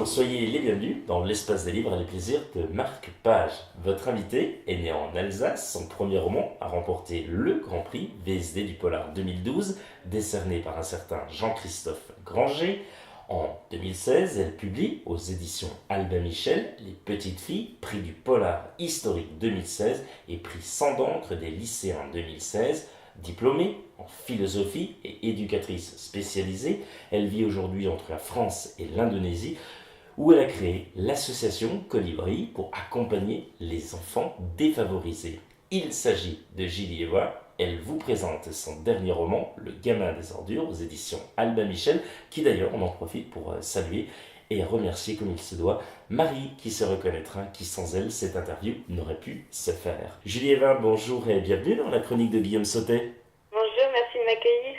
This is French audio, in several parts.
soyez les bienvenus dans l'espace des livres et les plaisirs de Marc Page. Votre invité est né en Alsace. Son premier roman a remporté le Grand Prix VSD du Polar 2012, décerné par un certain Jean-Christophe Granger. En 2016, elle publie aux éditions Albin Michel Les Petites Filles, prix du Polar historique 2016 et prix Sang d'encre des lycéens 2016. Diplômée en philosophie et éducatrice spécialisée, elle vit aujourd'hui entre la France et l'Indonésie, où elle a créé l'association Colibri pour accompagner les enfants défavorisés. Il s'agit de Julie Eva. Elle vous présente son dernier roman, Le gamin des ordures, aux éditions Albin Michel, qui d'ailleurs, on en profite pour saluer et remercier comme il se doit Marie, qui se reconnaîtra, qui sans elle, cette interview n'aurait pu se faire. Julie Eva, bonjour et bienvenue dans la chronique de Guillaume Sautet. Bonjour, merci de m'accueillir.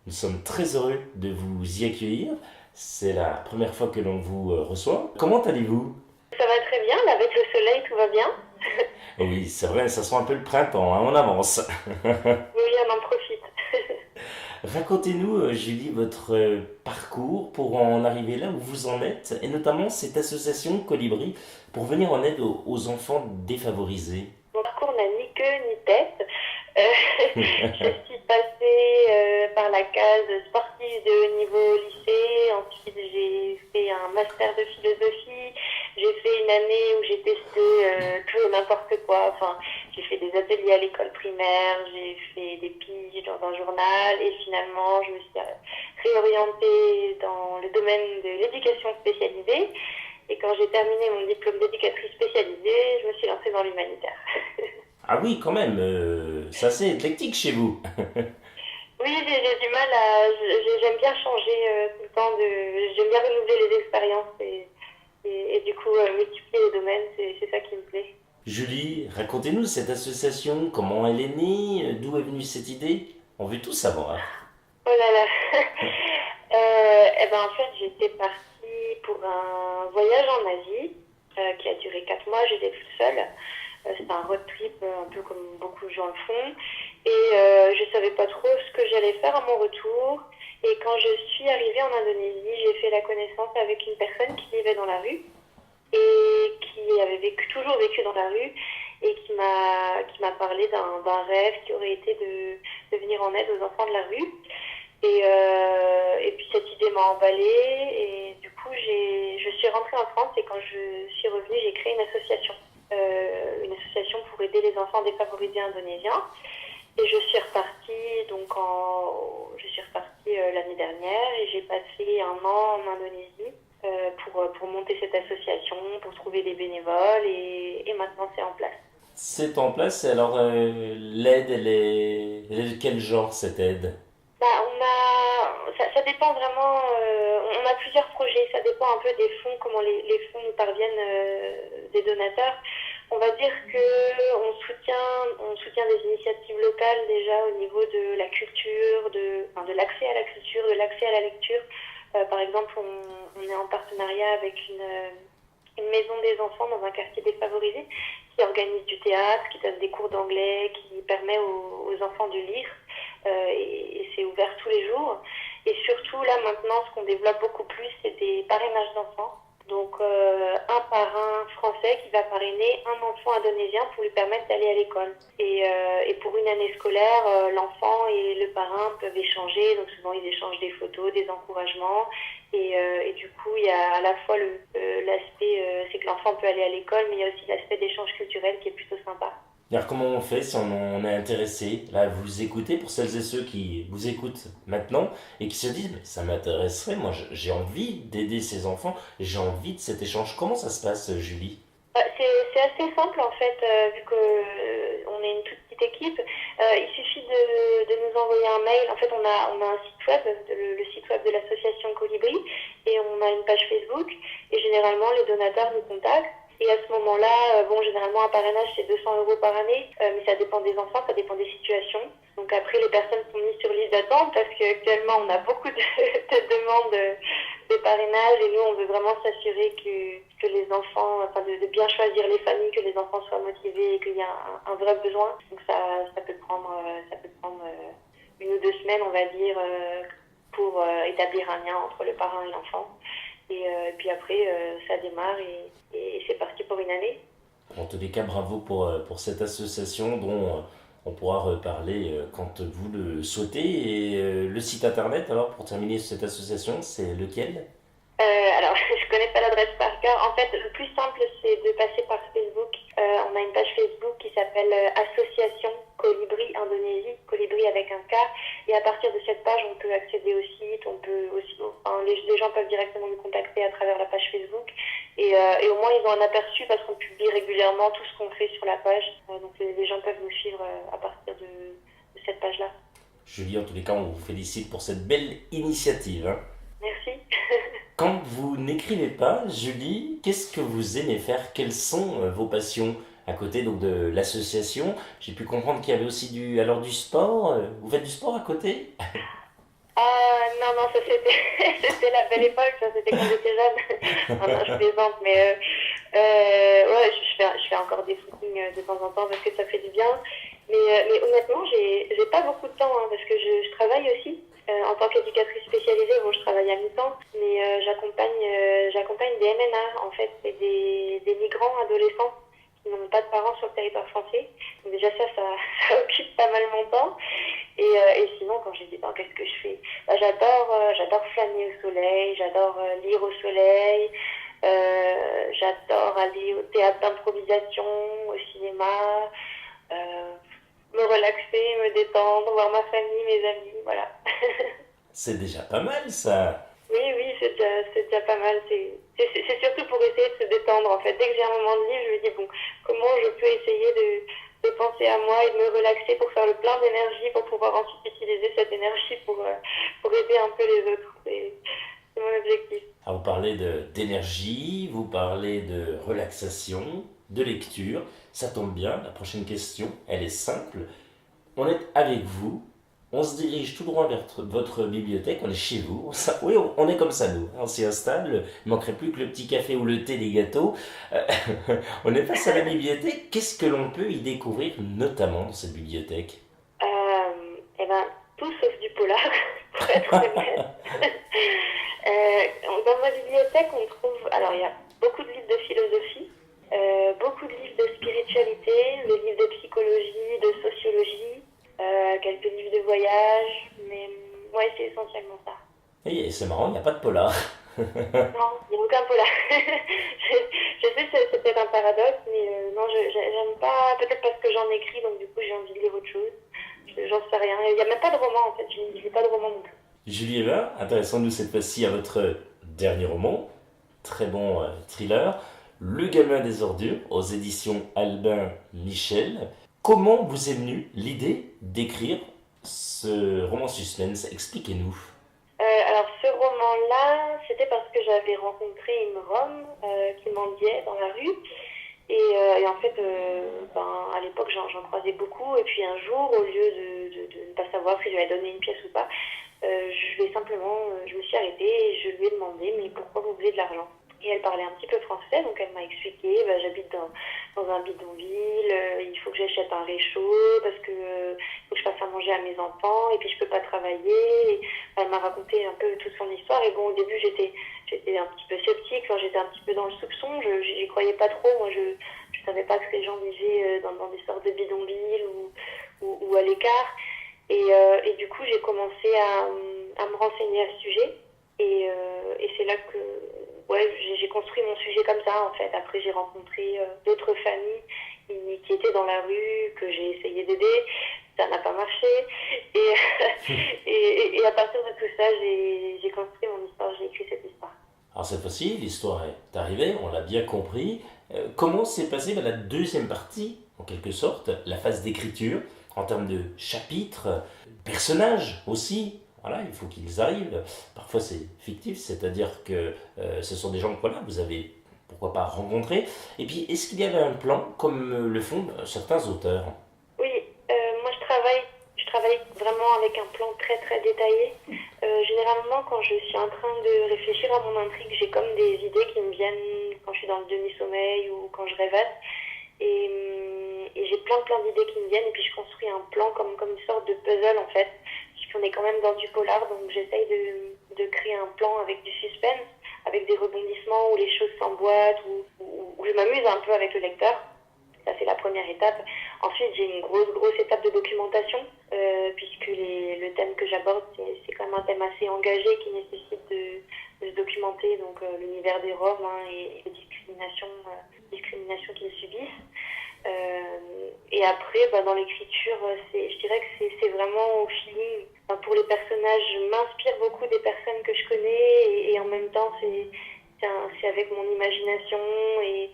Nous sommes très heureux de vous y accueillir. C'est la première fois que l'on vous reçoit. Comment allez-vous? Ça va très bien, là, avec le soleil, tout va bien. Oui, c'est vrai, ça sent un peu le printemps, hein, on avance. Oui, on en profite. Racontez-nous, Julie, votre parcours pour en arriver là où vous en êtes, et notamment cette association Colibri pour venir en aide aux enfants défavorisés. Mon parcours n'a ni queue ni tête. Euh, je suis passée par la case sportive de haut niveau au lycée. Ensuite, j'ai fait un master de philosophie. J'ai fait une année où j'ai testé tout et n'importe quoi. Enfin, j'ai fait des ateliers à l'école primaire, j'ai fait des piges dans un journal et finalement, je me suis réorientée dans le domaine de l'éducation spécialisée. Et quand j'ai terminé mon diplôme d'éducatrice spécialisée, je me suis lancée dans l'humanitaire. Ah oui, quand même, c'est assez éclectique chez vous. Oui, j'ai du mal à. J'aime bien changer tout le temps. J'aime bien renouveler les expériences et du coup multiplier les domaines, c'est ça qui me plaît. Julie, racontez-nous cette association, comment elle est née, d'où est venue cette idée? On veut tout savoir. Oh là là. Eh ben en fait, j'étais partie pour un voyage en Asie qui a duré 4 mois. J'étais toute seule. C'était un road trip, un peu comme beaucoup de gens le font. Et je savais pas trop ce que j'allais faire à mon retour. Et quand je suis arrivée en Indonésie, j'ai fait la connaissance avec une personne qui vivait dans la rue et qui avait toujours vécu dans la rue et qui m'a parlé d'un rêve qui aurait été de venir en aide aux enfants de la rue. Et puis cette idée m'a emballée et du coup je suis rentrée en France et quand je suis revenue, j'ai créé une association pour aider les enfants défavorisés indonésiens. Et je suis repartie l'année dernière et j'ai passé un an en Indonésie pour monter cette association, pour trouver des bénévoles et maintenant c'est en place. C'est en place, et alors l'aide, elle est de quel genre cette aide? Bah, ça dépend vraiment, on a plusieurs projets, ça dépend un peu des fonds, comment les fonds nous parviennent des donateurs. On va dire que on soutient des initiatives locales déjà au niveau de la culture, de l'accès à la culture, de l'accès à la lecture. Par exemple, on est en partenariat avec une maison des enfants dans un quartier défavorisé qui organise du théâtre, qui donne des cours d'anglais, qui permet aux enfants de lire. Et c'est ouvert tous les jours. Et surtout, là, maintenant, ce qu'on développe beaucoup plus, c'est des parrainages d'enfants. Donc, un parrain français qui va parrainer un enfant indonésien pour lui permettre d'aller à l'école. Et pour une année scolaire, l'enfant et le parrain peuvent échanger. Donc, souvent, ils échangent des photos, des encouragements. Et du coup, il y a à la fois l'aspect, c'est que l'enfant peut aller à l'école, mais il y a aussi l'aspect d'échange culturel qui est plutôt sympa. Alors comment on fait si on en est intéressé? Là, vous écoutez, pour celles et ceux qui vous écoutent maintenant et qui se disent, mais ça m'intéresserait, moi j'ai envie d'aider ces enfants, j'ai envie de cet échange. Comment ça se passe, Julie? C'est assez simple en fait, vu que on est une toute petite équipe. Il suffit de nous envoyer un mail. En fait, on a un site web, le site web de l'association Colibri, et on a une page Facebook. Et généralement, les donateurs nous contactent. Et à ce moment-là, bon, généralement un parrainage c'est 200 € par année, mais ça dépend des enfants, ça dépend des situations. Donc après, les personnes sont mises sur liste d'attente parce qu'actuellement on a beaucoup de demandes de parrainage et nous on veut vraiment s'assurer que les enfants, enfin de bien choisir les familles, que les enfants soient motivés et qu'il y a un vrai besoin. Donc ça peut prendre 1 ou 2 semaines, on va dire, pour établir un lien entre le parrain et l'enfant. Et puis après, ça démarre et c'est parti pour une année. En tous les cas, bravo pour cette association dont on pourra reparler quand vous le souhaitez. Et le site internet, alors, pour terminer cette association, c'est lequel? Alors, je connais pas l'adresse par cœur. En fait, le plus simple, c'est de passer par Facebook. On a une page Facebook qui s'appelle Association Colibri Indonésie, Colibri avec un K. Et à partir de cette page, on peut accéder au site. On peut aussi, enfin, les gens peuvent directement nous contacter à travers la page Facebook. Et au moins, ils ont un aperçu parce qu'on publie régulièrement tout ce qu'on fait sur la page. Donc, les gens peuvent nous suivre à partir de cette page-là. Julie, en tous les cas, on vous félicite pour cette belle initiative, hein. Merci. Quand vous n'écrivez pas, Julie, qu'est-ce que vous aimez faire? Quelles sont vos passions à côté donc de l'association? J'ai pu comprendre qu'il y avait aussi du sport. Vous faites du sport à côté? Non, non, ça c'était c'était la belle époque, ça c'était quand j'étais jeune. Non, non, je plaisante, mais ouais, je fais encore des footings de temps en temps parce que ça fait du bien. Mais honnêtement, j'ai pas beaucoup de temps, hein, parce que je travaille aussi. En tant qu'éducatrice spécialisée, bon, je travaille à mi-temps, mais j'accompagne des MNA, en fait, c'est des migrants adolescents qui n'ont pas de parents sur le territoire français. Donc déjà ça occupe pas mal mon temps. Et sinon, quand j'ai du temps, qu'est-ce que je fais? Bah, j'adore flâner au soleil, j'adore lire au soleil, j'adore aller au théâtre d'improvisation, au cinéma, euh, me relaxer, me détendre, voir ma famille, mes amis, voilà. C'est déjà pas mal ça. Oui, oui, c'est déjà pas mal. C'est surtout pour essayer de se détendre, en fait. Dès que j'ai un moment de libre, je me dis, bon, comment je peux essayer de penser à moi et de me relaxer pour faire le plein d'énergie, pour pouvoir ensuite utiliser cette énergie pour aider un peu les autres. C'est mon objectif. Ah, vous parlez d'énergie, vous parlez de relaxation, de lecture. Ça tombe bien, la prochaine question, elle est simple. On est avec vous, on se dirige tout droit vers votre bibliothèque, on est chez vous. Oui, on est comme ça nous, on s'y installe, il ne manquerait plus que le petit café ou le thé, les gâteaux. Euh, on est face à la bibliothèque, qu'est-ce que l'on peut y découvrir notamment dans cette bibliothèque? Eh ben, tout sauf du polar, pour être honnête. Dans ma bibliothèque, on trouve, alors il y a beaucoup de livres de philosophie, beaucoup de livres de spiritualité, des livres de psychologie, de sociologie, quelques livres de voyage, mais ouais, c'est essentiellement ça. Et c'est marrant, il n'y a pas de polar. Non, il n'y a aucun polar. Je sais que c'est peut-être un paradoxe, mais non, j'aime pas, peut-être parce que j'en écris, donc du coup j'ai envie de lire autre chose. J'en sais rien. Il n'y a même pas de roman en fait, je lis pas de roman non plus. Julie Eva, intéressons-nous cette fois-ci à votre dernier roman, très bon thriller, Le gamin des ordures, aux éditions Albin Michel. Comment vous est venue l'idée d'écrire ce roman suspense? Expliquez-nous. Alors ce roman-là, c'était parce que j'avais rencontré une Rome qui mendiait dans la rue. Et en fait, à l'époque, j'en croisais beaucoup. Et puis un jour, au lieu de ne pas savoir si je lui avais donné une pièce ou pas, je me suis arrêtée et je lui ai demandé, mais pourquoi vous voulez de l'argent? Et elle parlait un petit peu français, donc elle m'a expliqué, j'habite dans un bidonville, il faut que j'achète un réchaud parce que il faut que je fasse à manger à mes enfants et puis je peux pas travailler. Et elle m'a raconté un peu toute son histoire et bon, au début j'étais un petit peu sceptique, enfin, j'étais un petit peu dans le soupçon, j'y croyais pas trop, moi je savais pas que ces gens vivaient dans des sortes de bidonvilles ou à l'écart. Et du coup, j'ai commencé à me renseigner à ce sujet. Et c'est là que ouais, j'ai construit mon sujet comme ça, en fait. Après, j'ai rencontré d'autres familles qui étaient dans la rue, que j'ai essayé d'aider. Ça n'a pas marché. Et, et à partir de tout ça, j'ai construit mon histoire, j'ai écrit cette histoire. Alors cette fois-ci, l'histoire est arrivée, on l'a bien compris. Comment s'est passée la deuxième partie, en quelque sorte, la phase d'écriture, en termes de chapitres, personnages aussi? Voilà, il faut qu'ils arrivent. Parfois c'est fictif, c'est-à-dire que ce sont des gens que voilà, vous avez pourquoi pas rencontrés. Et puis, est-ce qu'il y avait un plan, comme le font certains auteurs? Oui, moi je travaille vraiment avec un plan très très détaillé. Généralement, quand je suis en train de réfléchir à mon intrigue, j'ai comme des idées qui me viennent quand je suis dans le demi-sommeil ou quand je rêvasse. Et j'ai plein d'idées qui me viennent et puis je construis un plan comme une sorte de puzzle en fait. Puisqu'on est quand même dans du polar, donc j'essaye de créer un plan avec du suspense, avec des rebondissements où les choses s'emboîtent, où je m'amuse un peu avec le lecteur. Ça, c'est la première étape. Ensuite, j'ai une grosse étape de documentation, puisque le thème que j'aborde, c'est quand même un thème assez engagé qui nécessite de se documenter, donc l'univers des Roms et les discriminations qu'ils subissent. Et après, dans l'écriture, je dirais que c'est vraiment au feeling. Pour les personnages, je m'inspire beaucoup des personnes que je connais et en même temps, c'est avec mon imagination et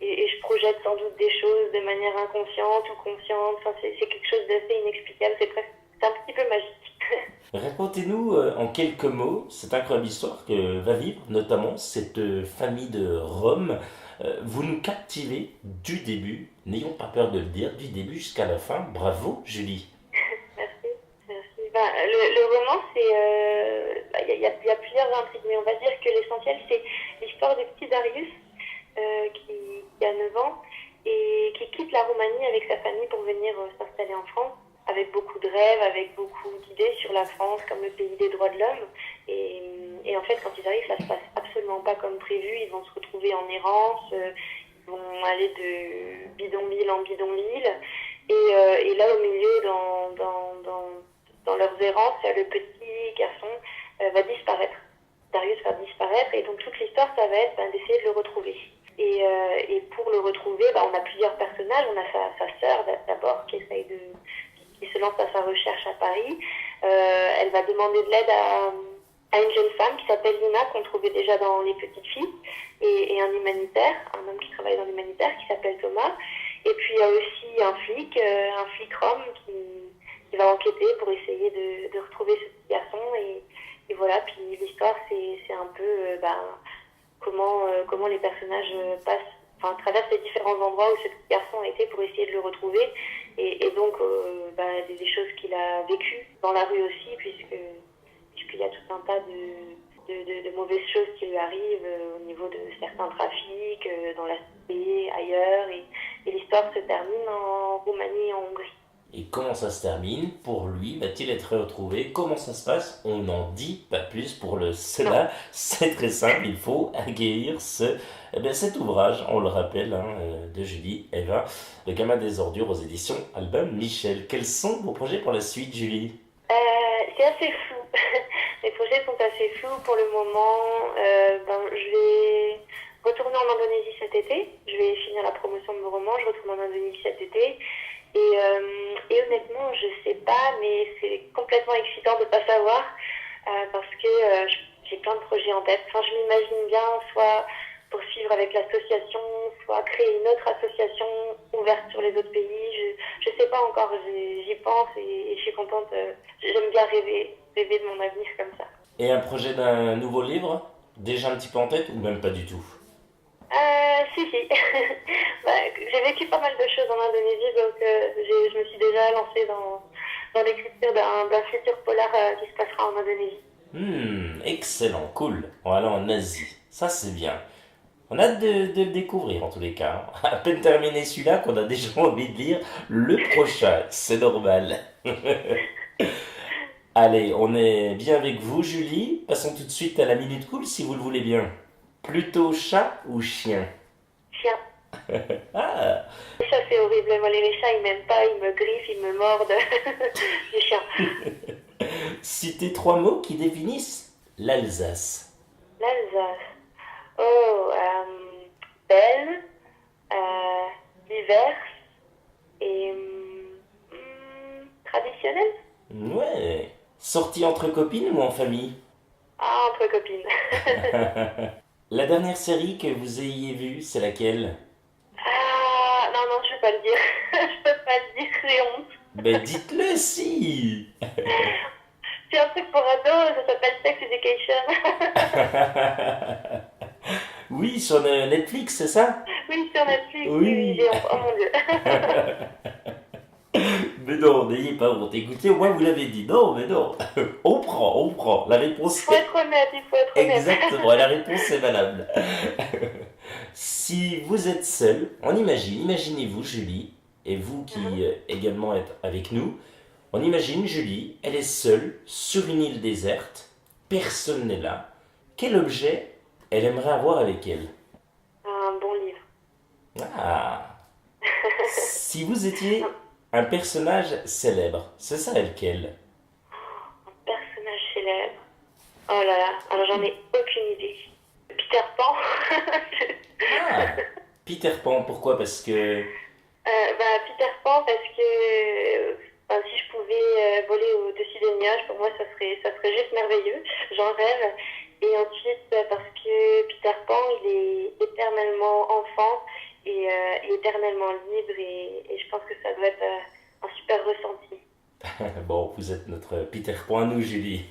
je projette sans doute des choses de manière inconsciente ou consciente. Enfin, c'est quelque chose d'assez inexplicable, c'est un petit peu magique. Racontez-nous en quelques mots cette incroyable histoire que va vivre notamment cette famille de Roms. Vous nous captivez du début, n'ayons pas peur de le dire, du début jusqu'à la fin. Bravo Julie. Merci. Le roman, il y a plusieurs intrigues, mais on va dire que l'essentiel, c'est l'histoire du petit Darius qui a 9 ans et qui quitte la Roumanie avec sa famille pour venir s'installer en France, avec beaucoup de rêves, avec beaucoup d'idées sur la France comme le pays des droits de l'homme. Et en fait, quand ils arrivent, ça se passe absolument pas comme prévu. Ils vont se retrouver en errance, ils vont aller de bidonville en bidonville. Et là, au milieu, dans leurs errances, le petit garçon va disparaître. Darius va disparaître. Et donc, toute l'histoire, ça va être d'essayer de le retrouver. Et pour le retrouver, on a plusieurs personnages. On a sa sœur d'abord qui se lance à sa recherche à Paris. Elle va demander de l'aide à une jeune femme qui s'appelle Lina, qu'on trouvait déjà dans Les Petites Filles, et un humanitaire, un homme qui travaille dans l'humanitaire qui s'appelle Thomas. Et puis il y a aussi un flic rom qui va enquêter pour essayer de retrouver ce petit garçon. Et voilà, puis l'histoire, c'est un peu comment les personnages traversent les différents endroits où ce petit garçon a été pour essayer de le retrouver. Et donc, des choses qu'il a vécues dans la rue aussi, puisqu'il y a tout un tas de mauvaises choses qui lui arrivent au niveau de certains trafics, dans la cité, ailleurs. Et l'histoire se termine en Roumanie et en Hongrie. Et comment ça se termine? Pour lui, va-t-il être retrouvé? Comment ça se passe? On n'en dit pas plus pour cela. C'est très simple, il faut accueillir cet ouvrage, on le rappelle, de Julie Eva, Le Gamin des Ordures aux éditions Albin Michel. Quels sont vos projets pour la suite, Julie? C'est assez flou. Les projets sont assez flous pour le moment. Je vais retourner en Indonésie cet été. Je vais finir la promotion de mon roman. Je retourne en Indonésie cet été. Et honnêtement, je sais pas, mais c'est complètement excitant de pas savoir parce que j'ai plein de projets en tête. Enfin, je m'imagine bien soit poursuivre avec l'association, soit créer une autre association ouverte sur les autres pays. Je sais pas encore, j'y pense et je suis contente. J'aime bien rêver de mon avenir comme ça. Et un projet d'un nouveau livre? Déjà un petit peu en tête ou même pas du tout? Si. J'ai vécu pas mal de choses en Indonésie, donc je me suis déjà lancée dans l'écriture d'un futur polar qui se passera en Indonésie. Excellent, cool. On va aller en Asie, ça c'est bien. On a hâte de le découvrir en tous les cas. À peine terminé celui-là qu'on a déjà envie de lire le prochain, c'est normal. Allez, on est bien avec vous Julie. Passons tout de suite à la Minute Cool si vous le voulez bien. Plutôt chat ou chien? Chien. Ah, Ça c'est horrible, moi les chats ils m'aiment pas, ils me griffent, ils me mordent. Les chiens. citez 3 mots qui définissent l'Alsace. L'Alsace. Belle, diverse et traditionnelle. Ouais. Sortie entre copines ou en famille? Ah, entre copines. La dernière série que vous ayez vue, c'est laquelle? Ah, non, je peux pas le dire. Je peux pas le dire, j'ai honte. Ben dites-le si. C'est un truc pour ados, ça s'appelle Sex Education. Oui, sur Netflix, c'est ça? Oui, sur Netflix, Oui. j'ai honte. Oh mon dieu. Mais non, n'ayez pas honte. Écoutez, au moins vous l'avez dit. Non, mais non. On prend. La réponse Faut être honnête, il faut être honnête. Exactement, la réponse est valable. Si vous êtes seul, imaginez-vous Julie, et vous qui également êtes avec nous, on imagine Julie, elle est seule sur une île déserte, personne n'est là. Quel objet elle aimerait avoir avec elle. Un bon livre. Ah, si vous étiez un personnage célèbre, ce serait lequel? Un personnage célèbre. Oh là là, alors j'en ai aucune idée. Peter Pan. Ah, Peter Pan, pourquoi? Parce que... Peter Pan parce que si je pouvais voler au-dessus des nuages, pour moi ça serait juste merveilleux. J'en rêve. Et ensuite parce que Peter Pan il est éternellement enfant et éternellement libre et je pense que ça doit être un super ressenti. Bon, vous êtes notre Peter Pan à nous, Julie.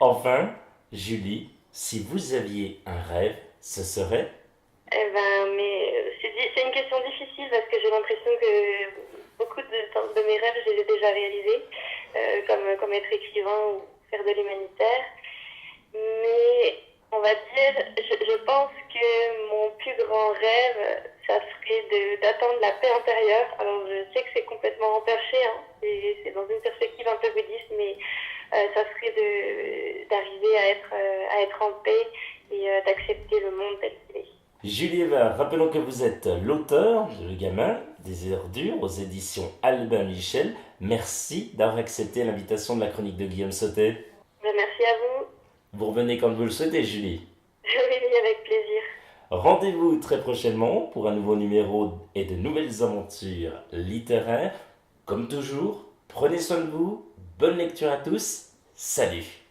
Enfin, Julie, si vous aviez un rêve, ce serait... C'est une question difficile parce que j'ai l'impression que beaucoup de mes rêves, je les ai déjà réalisés, comme être écrivain ou faire de l'humanitaire. Mais on va dire, je pense que mon plus grand rêve, ça serait d'atteindre la paix intérieure. Alors je sais que c'est complètement perché, hein, c'est dans une perspective un peu bouddhiste, mais ça serait d'arriver à être en paix et d'accepter le monde tel qu'il est. Julie Eva, rappelons que vous êtes l'auteur de Le Gamin des heures dures aux éditions Albin Michel. Merci d'avoir accepté l'invitation de la chronique de Guillaume Sautet. Merci à vous. Vous revenez quand vous le souhaitez, Julie. Oui, avec plaisir. Rendez-vous très prochainement pour un nouveau numéro et de nouvelles aventures littéraires. Comme toujours, prenez soin de vous, bonne lecture à tous, salut!